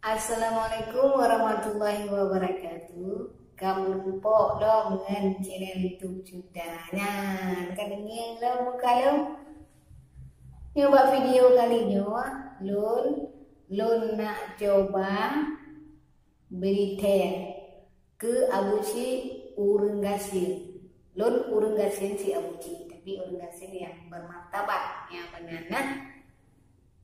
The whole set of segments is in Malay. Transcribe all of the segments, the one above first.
Assalamualaikum warahmatullahi wabarakatuh. Kamu pok lo dengan channel YouTube cudanya. Kan ingin lo muka lo. Nyoba video kali ini, lun nak coba beri ke abusi urung gasir. Lun urung gasir si abusi, tapi urung gasir yang bermartabat, yang benar.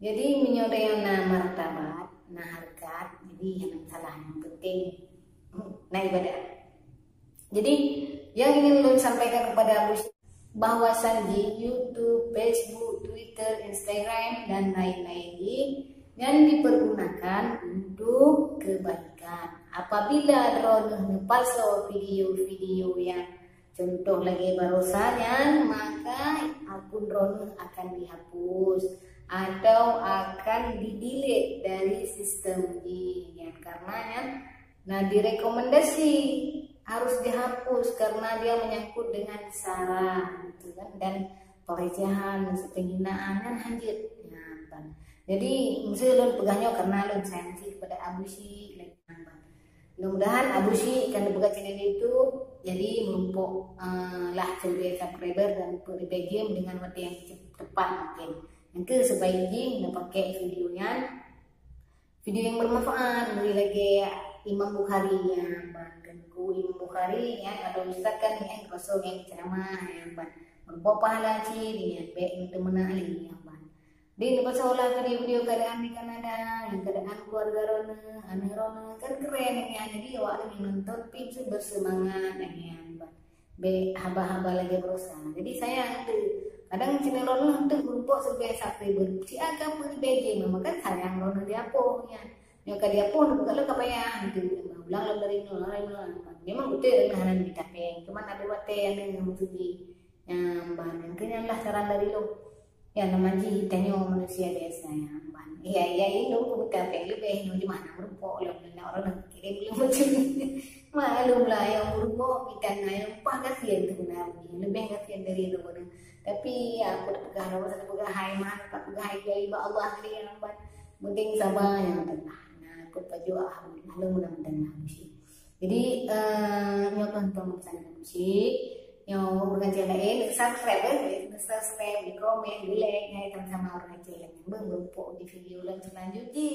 Jadi menyodai yang martabat, nah harkat, jadi yang salah yang penting, nah ibadah. Jadi yang ingin Lun sampaikan kepada Abu bahwasan di YouTube, Facebook, Twitter, Instagram dan lain-lain yang dipergunakan untuk kebaikan. Apabila drone ngepalsu video-video yang contoh lagi barosanya, maka akun drone akan dihapus atau akan di-delete dari sistem ini. Karenanya, nah direkomendasi harus dihapus karena dia menyangkut dengan sara, gitu kan, dan pelecehan, penghinaan dan hanjit. Nah, jadi misalnya Lun pegahnya karena Lun sayang kepada Abu Sy. Mudah-mudahan Abu Sy akan dibuka channel itu, jadi menumpuk lah subscriber dan PBG dengan waktu yang tepat mungkin. Yang ke sebaiknya pakai videonya, video yang bermanfaat, beri lagi Imam Bukhari yang bantu Imam Bukhari ya, atau misalkan yang kosong yang ceramah yang berbuat pahala sih yang baik untuk menali yang di pasal video-video keadaan di Kanada, yang keadaan keluarga Rona, anak Rona kan keren ya, jadi awak yang nonton pintu bersemangat yang be haba-haba lagi berusaha. Jadi saya kadang channel Rona untuk berumpuk sebagai subscriber si agak pun BG memang kan sayang Rona dia pun ya. Yang dia pun kalau kebayang gitu ulang dari nol memang betul dengan kita peng cuman ada wate yang mesti yang bahan kenyang lah saran dari lo ya namanya tanya manusia biasa ya ban iya itu kita peng lebih di mana berumpuk lo orang kirim lu macam malum lah yang berumpuk kita yang panas ya sebenarnya lebih kasihan dari itu tapi aku pegang Allah saya pegang hai mana tak pegang hai dari Allah dia yang ban penting sabar yang tenang. Aku baju alhamdulillah mudah-mudahan sih. Jadi nyoba untuk sana sih. Yang orang lain subscribe, di komen, di like, sama-sama orang lain yang bergabung di video selanjutnya.